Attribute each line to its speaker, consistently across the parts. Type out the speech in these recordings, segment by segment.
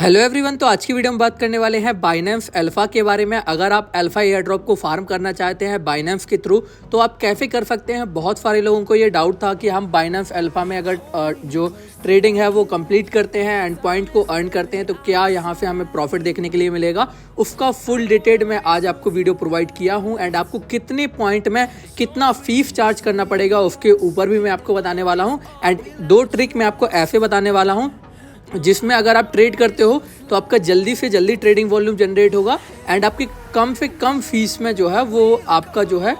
Speaker 1: Hello everyone. तो आज की वीडियो में बात करने वाले हैं बाइनेंस अल्फा के बारे में। अगर आप अल्फा एयर ड्रॉप को फार्म करना चाहते हैं बाइनेंस के थ्रू तो आप कैसे कर सकते हैं। बहुत सारे लोगों को ये डाउट था कि हम बाइनेंस अल्फा में अगर जो ट्रेडिंग है वो कंप्लीट करते हैं एंड पॉइंट को अर्न करते हैं तो क्या यहाँ से हमें प्रॉफिट देखने के लिए मिलेगा। उसका फुल डिटेल मैं आज आपको वीडियो प्रोवाइड किया हूँ एंड आपको कितने पॉइंट में कितना फीस चार्ज करना पड़ेगा उसके ऊपर भी मैं आपको बताने वाला हूँ। एंड दो ट्रिक मैं आपको ऐसे बताने वाला हूँ जिसमें अगर आप ट्रेड करते हो तो आपका जल्दी से जल्दी ट्रेडिंग वॉल्यूम जनरेट होगा एंड आपकी कम से कम फीस में जो है वो आपका जो है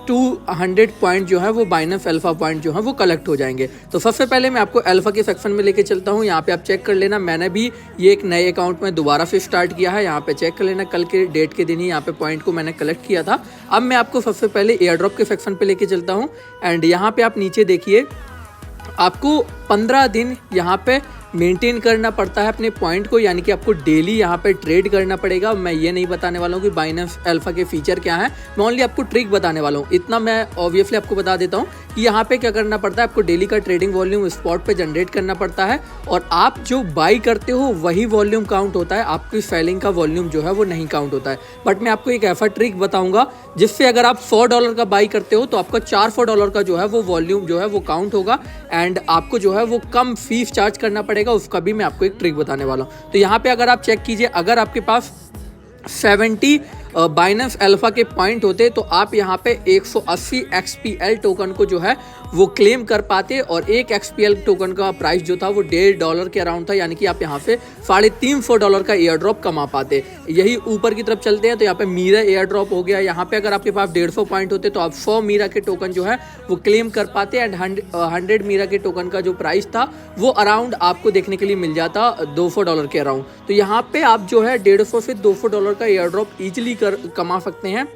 Speaker 1: 200 पॉइंट जो है वो बाइनेंस अल्फा पॉइंट जो है वो कलेक्ट हो जाएंगे। तो सबसे पहले मैं आपको अल्फा के सेक्शन में लेके चलता हूँ। यहाँ पे आप चेक कर लेना, मैंने भी ये एक नए अकाउंट में दोबारा से स्टार्ट किया है। यहाँ पे चेक कर लेना, कल के डेट के दिन ही यहाँ पे पॉइंट को मैंने कलेक्ट किया था। अब मैं आपको सबसे पहले एयर ड्रॉप के सेक्शन पे लेके चलता हूँ एंड यहाँ पे आप नीचे देखिए आपको 15 दिन यहाँ पे मेंटेन करना पड़ता है अपने पॉइंट को, यानी कि आपको डेली यहाँ पे ट्रेड करना पड़ेगा। मैं ये नहीं बताने वाला हूँ कि बाइनेंस अल्फा के फीचर क्या है, मैं ओनली आपको ट्रिक बताने वाला हूँ। इतना मैं ऑब्वियसली आपको बता देता हूँ कि यहाँ पे क्या करना पड़ता है। आपको डेली का ट्रेडिंग वॉल्यूम स्पॉट पे जनरेट करना पड़ता है और आप जो बाई करते हो वही वॉल्यूम काउंट होता है, आपकी सेलिंग का वॉल्यूम जो है वो नहीं काउंट होता है। बट मैं आपको एक ऐसा ट्रिक बताऊंगा जिससे अगर आप $100 का बाई करते हो तो आपका $400 का जो है वो वॉल्यूम जो है वो काउंट होगा एंड आपको जो है वो कम फीस चार्ज करना पड़ेगा। उसका भी मैं आपको एक ट्रिक बताने वाला हूँ। तो यहाँ पे अगर आप चेक कीजिए, अगर आपके पास 70 बाइनेंस अल्फा के पॉइंट होते तो आप यहाँ पे 180 XPL टोकन को जो है वो क्लेम कर पाते और एक XPL टोकन का प्राइस जो था वो $1.5 के अराउंड था, यानी कि आप यहाँ पे $350 का एयर ड्रॉप कमा पाते। यही ऊपर की तरफ चलते हैं तो यहाँ पे मीरा एयर ड्रॉप हो गया। यहाँ पे अगर आपके पास 150 पॉइंट होते तो आप 100 मीरा के टोकन जो है वो क्लेम कर पाते एंड 100 मीरा के टोकन का जो प्राइस था वो अराउंड आपको देखने के लिए मिल जाता $200 के अराउंड। तो यहाँ पे आप जो है $150 से $200 का एयर ड्रॉप ईजिली कमा सकते हैं।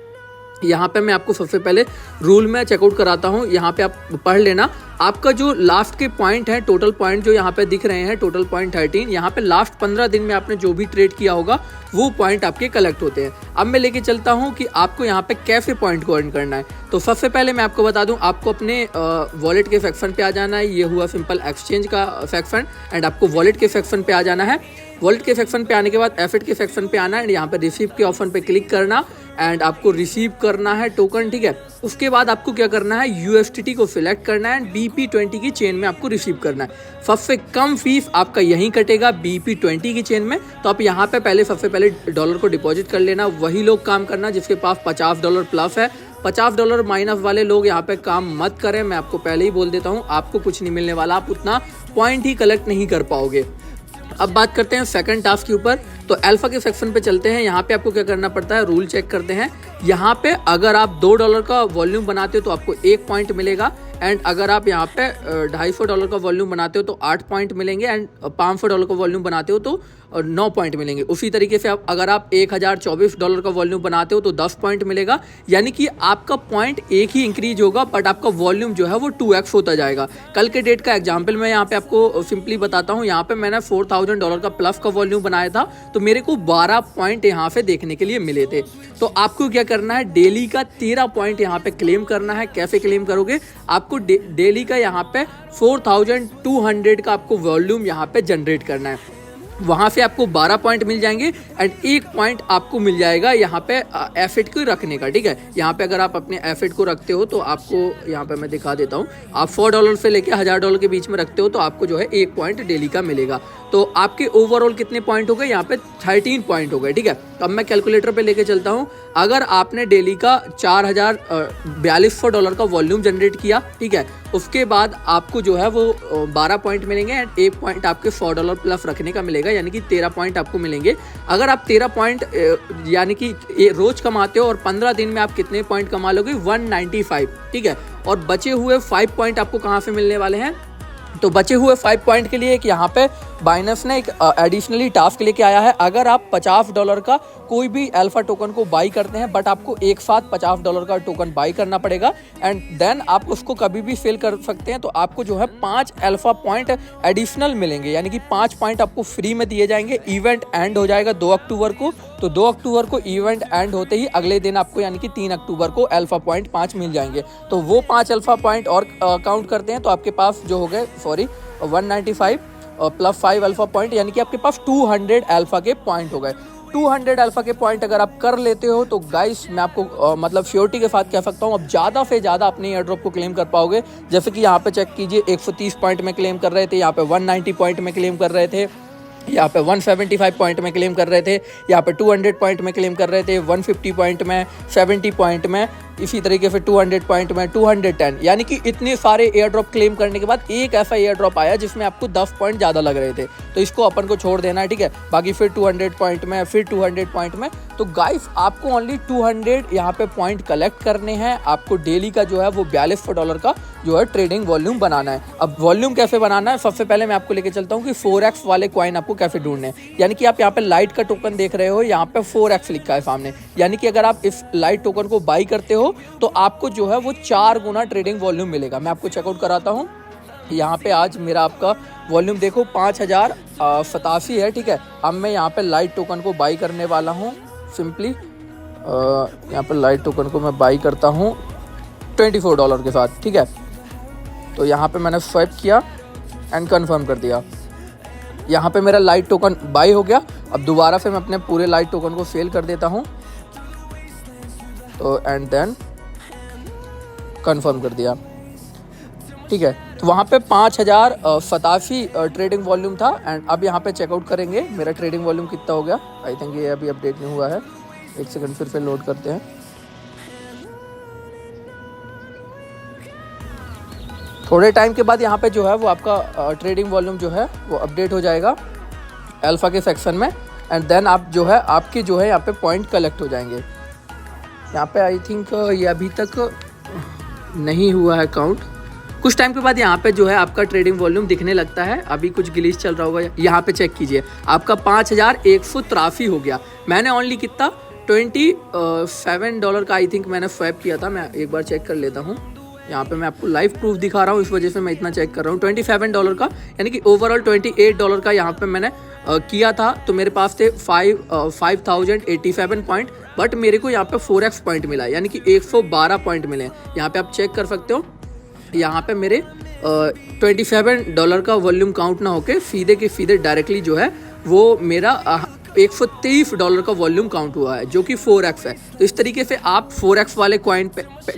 Speaker 1: यहाँ पे मैं आपको सबसे पहले रूल में चेकआउट कराता हूँ, यहाँ पे आप पढ़ लेना। आपका जो लास्ट के पॉइंट है, टोटल पॉइंट जो यहाँ पे दिख रहे हैं, टोटल पॉइंट 13, यहाँ पे लास्ट 15 दिन में आपने जो भी ट्रेड किया होगा वो पॉइंट आपके कलेक्ट होते हैं। अब मैं लेके चलता हूँ कि आपको यहाँ पे कैसे पॉइंट को अर्न करना है। तो सबसे पहले मैं आपको बता दूँ, आपको अपने वॉलेट के सेक्शन पे आ जाना है। ये हुआ सिंपल एक्सचेंज का सेक्शन एंड आपको वॉलेट के सेक्शन पे आ जाना है। वॉलेट के सेक्शन पे आने के बाद एफिट के सेक्शन पे आना है एंड यहाँ पे रिसीव के ऑप्शन पे क्लिक करना एंड आपको रिसीव करना है टोकन, ठीक है। उसके बाद आपको क्या करना है, USDT को सिलेक्ट करना है एंड BP20 की चेन में आपको रिसीव करना है। सबसे कम फीस आपका यहीं कटेगा BP20 की चेन में। तो आप यहाँ पे पहले सबसे पहले डॉलर को डिपॉजिट कर लेना। वही लोग काम करना जिसके पास $50 प्लस है। $50 माइनस वाले लोग यहाँ पे काम मत करें, मैं आपको पहले ही बोल देता हूँ, आपको कुछ नहीं मिलने वाला, आप उतना पॉइंट ही कलेक्ट नहीं कर पाओगे। अब बात करते हैं सेकंड टास्क के ऊपर। तो अल्फा के सेक्शन पे चलते हैं। यहाँ पे आपको क्या करना पड़ता है, रूल चेक करते हैं। यहाँ पे अगर आप $2 का वॉल्यूम बनाते हो तो आपको 1 पॉइंट मिलेगा एंड अगर आप यहाँ पे $250 का वॉल्यूम बनाते हो तो 8 पॉइंट मिलेंगे एंड $500 का वॉल्यूम बनाते हो तो 9 पॉइंट मिलेंगे। उसी तरीके से अगर आप $1024 का वॉल्यूम बनाते हो तो 10 पॉइंट मिलेगा, यानी कि आपका पॉइंट एक ही इंक्रीज होगा बट आपका वॉल्यूम जो है वो 2x होता जाएगा। कल के डेट का एग्जाम्पल मैं यहाँ पे आपको सिंपली बताता हूँ। यहाँ पे मैंने $4000 का प्लस का वॉल्यूम बनाया था तो मेरे को 12 पॉइंट यहाँ से देखने के लिए मिले थे। तो आपको क्या करना है, डेली का 13 पॉइंट यहाँ पे क्लेम करना है। कैसे क्लेम करोगे, आपको डेली का यहाँ पे 4200 का आपको वॉल्यूम यहाँ पे जनरेट करना है। वहाँ से आपको 12 पॉइंट मिल जाएंगे एंड 1 पॉइंट आपको मिल जाएगा यहाँ पे एफिट को रखने का, ठीक है। यहाँ पे अगर आप अपने एफिट को रखते हो तो आपको यहाँ पे मैं दिखा देता हूँ, आप $4 से लेके $1000 के बीच में रखते हो तो आपको जो है 1 पॉइंट डेली का मिलेगा। तो आपके ओवरऑल कितने पॉइंट हो गए, यहाँ पे 13 पॉइंट हो गए, ठीक है। तो अब मैं कैलकुलेटर पे लेके चलता हूँ। अगर आपने डेली का $4200 का वॉल्यूम जनरेट किया, ठीक है, उसके बाद आपको जो है वो 12 पॉइंट मिलेंगे एंड 1 पॉइंट आपके $4 प्लस रखने का मिलेगा, यानी कि 13 पॉइंट आपको मिलेंगे। अगर आप 13 पॉइंट यानी कि रोज कमाते हो और 15 दिन में आप कितने पॉइंट कमा लोगे, 195, ठीक है। और बचे हुए 5 पॉइंट आपको कहाँ से मिलने वाले हैं, तो बचे हुए 5 पॉइंट के लिए एक यहाँ पे बाइनेंस ने एक एडिशनली टास्क लेके आया है। अगर आप $50 का कोई भी अल्फा टोकन को बाई करते हैं बट आपको एक साथ $50 का टोकन बाई करना पड़ेगा एंड देन आप उसको कभी भी सेल कर सकते हैं, तो आपको जो है 5 अल्फा पॉइंट एडिशनल मिलेंगे, यानी कि 5 पॉइंट आपको फ्री में दिए जाएंगे। इवेंट एंड हो जाएगा 2 अक्टूबर को, तो 2 अक्टूबर को इवेंट एंड होते ही अगले दिन आपको यानी कि 3 अक्टूबर को अल्फा पॉइंट 5 मिल जाएंगे। तो वो 5 अल्फा पॉइंट और काउंट करते हैं तो आपके पास जो हो गए 195 +5 अल्फा पॉइंट, यानी कि आपके पास 200 अल्फा के पॉइंट हो गए। 200 अल्फा के पॉइंट अगर आप कर लेते हो तो गाइस मैं आपको मतलब श्योरिटी के साथ कह सकता हूँ अब ज़्यादा से ज़्यादा अपने एयर ड्रॉप को क्लेम कर पाओगे। जैसे कि यहाँ पे चेक कीजिए 130 पॉइंट में क्लेम कर रहे थे, यहाँ पे 190 पॉइंट में क्लेम कर रहे थे, यहाँ पे 175 पॉइंट में क्लेम कर रहे थे, यहाँ पे 200 पॉइंट में क्लेम कर रहे थे, 150 पॉइंट में, 70 पॉइंट में, इसी तरीके से 200 पॉइंट में, 210, यानी कि इतने सारे एयर ड्रॉप क्लेम करने के बाद एक ऐसा एयर ड्रॉप आया जिसमें आपको 10 पॉइंट ज़्यादा लग रहे थे, तो इसको अपन को छोड़ देना है, ठीक है। बाकी फिर 200 पॉइंट में, फिर 200 पॉइंट में। तो गाइस आपको ओनली 200 यहाँ पे पॉइंट कलेक्ट करने हैं। आपको डेली का जो है वो $42 का जो है ट्रेडिंग वॉल्यूम बनाना है। अब वॉल्यूम कैसे बनाना है, सबसे पहले मैं आपको लेके चलता हूँ कि 4x वाले कॉइन आपको कैसे ढूंढने हैं। यानी कि आप यहाँ पे लाइट का टोकन देख रहे हो, यहाँ पे 4x लिखा है सामने, यानी कि अगर आप इस लाइट टोकन को बाई करते हो तो आपको जो है वो 4 गुना ट्रेडिंग वॉल्यूम मिलेगा। मैं आपको चेकआउट कराता हूँ। यहाँ पे आज मेरा आपका वॉल्यूम देखो 5087 है, ठीक है। अब मैं यहाँ पे लाइट टोकन को बाई करने वाला हूँ। सिंपली यहाँ पे लाइट टोकन को मैं बाई करता हूँ $24 के साथ, ठीक है। तो यहाँ पे मैंने स्वाइप किया एंड कंफर्म कर दिया। यहाँ पे मेरा लाइट टोकन बाई हो गया। अब दोबारा से मैं अपने पूरे लाइट टोकन को सेल कर देता हूँ, तो एंड देन कंफर्म कर दिया, ठीक है। तो वहाँ पे 5087 ट्रेडिंग वॉल्यूम था एंड अब यहाँ पे चेकआउट करेंगे मेरा ट्रेडिंग वॉल्यूम कितना हो गया। आई थिंक ये अभी अपडेट नहीं हुआ है, एक सेकंड फिर से लोड करते हैं। थोड़े टाइम के बाद यहाँ पे जो है वो आपका ट्रेडिंग वॉल्यूम जो है वो अपडेट हो जाएगा अल्फा के सेक्शन में एंड देन आप जो है आपके जो है यहाँ पे पॉइंट कलेक्ट हो जाएंगे। यहाँ पे आई थिंक ये अभी तक नहीं हुआ है काउंट। कुछ टाइम के बाद यहाँ पे जो है आपका ट्रेडिंग वॉल्यूम दिखने लगता है। अभी कुछ ग्लिच चल रहा होगा, यहाँ पे चेक कीजिए आपका 5183 हो गया। मैंने ओनली कितना $27 का आई थिंक मैंने स्वैप किया था। मैं एक बार चेक कर लेता हूँ। यहाँ पे मैं आपको लाइव प्रूफ दिखा रहा हूँ, इस वजह से मैं इतना चेक कर रहा हूँ। $27 का, यानी कि ओवरऑल $28 का यहाँ पे मैंने किया था। तो मेरे पास थे 5087 पॉइंट, बट मेरे को यहाँ पे 4x पॉइंट मिला, यानी कि 112 पॉइंट मिले। यहाँ पे आप चेक कर सकते हो। यहाँ पे मेरे $27 का वॉल्यूम काउंट ना होके सीधे के सीधे डायरेक्टली जो है वो मेरा $123 का वॉल्यूम काउंट हुआ है, जो कि 4x है। तो इस तरीके से आप 4x वाले कॉइन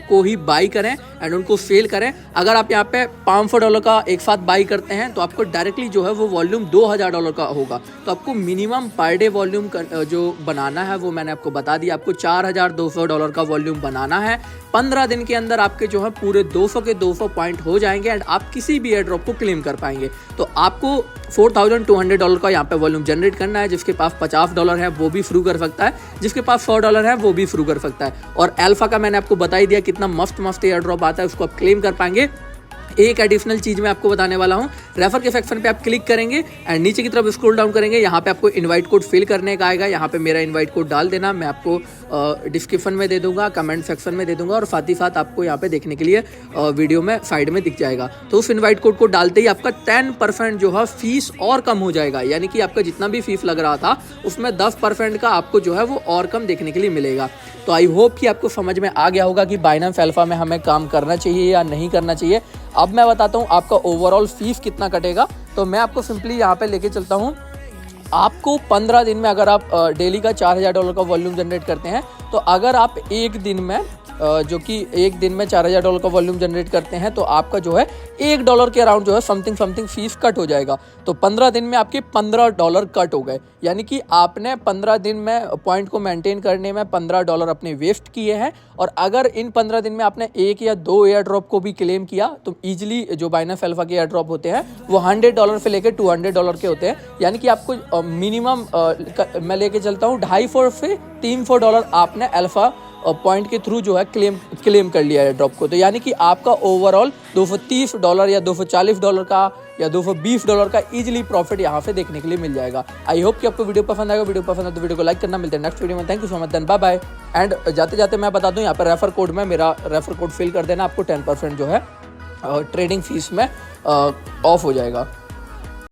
Speaker 1: को ही बाई करें एंड उनको सेल करें। अगर आप यहाँ पे $500 का एक साथ बाई करते हैं तो आपको डायरेक्टली जो है वो वॉल्यूम $2000 का होगा। तो आपको मिनिमम पर डे वॉल्यूम जो बनाना है वो मैंने आपको बता दिया। आपको $4200 का वॉल्यूम बनाना है। 15 दिन के अंदर आपके जो है पूरे 200 के 200 पॉइंट हो जाएंगे एंड आप किसी भी एयर ड्रॉप को क्लेम कर पाएंगे। तो आपको $4200 का यहाँ पे वॉल्यूम जनरेट करना है। जिसके पास $50 है वो भी शुरू कर सकता है, जिसके पास $100 है वो भी शुरू कर सकता है। और अल्फा का मैंने आपको बता ही दिया कितना मस्त एयर ड्रॉप आता है, उसको आप क्लेम कर पाएंगे। एक एडिशनल चीज मैं आपको बताने वाला हूँ। रेफर के सेक्शन पे आप क्लिक करेंगे एंड नीचे की तरफ स्क्रॉल डाउन करेंगे। यहाँ पे आपको इनवाइट कोड फिल करने का आएगा। यहाँ पे मेरा इनवाइट कोड डाल देना, मैं आपको डिस्क्रिप्शन में दे दूंगा, कमेंट सेक्शन में दे दूंगा और साथ ही साथ आपको यहाँ पे देखने के लिए वीडियो में साइड में दिख जाएगा। तो उस इनवाइट कोड को डालते ही आपका 10% जो है फीस और कम हो जाएगा, यानी कि आपका जितना भी फीस लग रहा था उसमें 10% का आपको जो है वो और कम देखने के लिए मिलेगा। तो आई होप कि आपको समझ में आ गया होगा कि बाइनेंस अल्फा में हमें काम करना चाहिए या नहीं करना चाहिए। अब मैं बताता हूँ आपका ओवरऑल फीस कितना कटेगा। तो मैं आपको सिंपली यहाँ पे लेके चलता हूँ। आपको 15 दिन में अगर आप डेली का $4000 का वॉल्यूम जनरेट करते हैं, तो अगर आप एक दिन में जो कि एक दिन में $4000 का वॉल्यूम जनरेट करते हैं तो आपका जो है $1 के अराउंड जो है समथिंग फीस कट हो जाएगा। तो 15 दिन में आपके $15 कट हो गए, यानी कि आपने 15 दिन में पॉइंट को मेंटेन करने में $15 अपने वेस्ट किए हैं। और अगर इन 15 दिन में आपने एक या दो एयर ड्रॉप को भी क्लेम किया तो ईजिली जो बाइनेंस अल्फा के एयर ड्रॉप होते हैं वो $100 से लेकर $200 के होते हैं। यानी कि आपको मिनिमम मैं लेके चलता हूँ $250 से $300 आपने अल्फा पॉइंट के थ्रू जो है क्लेम कर लिया है ड्रॉप को। तो यानी कि आपका ओवरऑल $230 या $240 का या $220 का इजीली प्रॉफिट यहाँ से देखने के लिए मिल जाएगा। आई होप कि आपको वीडियो पसंद आएगा। वीडियो पसंद है तो वीडियो को लाइक करना। मिलते हैं नेक्स्ट वीडियो में। Thank you so much, then bye bye. And जाते जाते मैं बता दूं यहाँ पर रेफर कोड में मेरा रेफर कोड फिल कर देना, आपको 10% जो है ट्रेडिंग फीस में ऑफ हो जाएगा।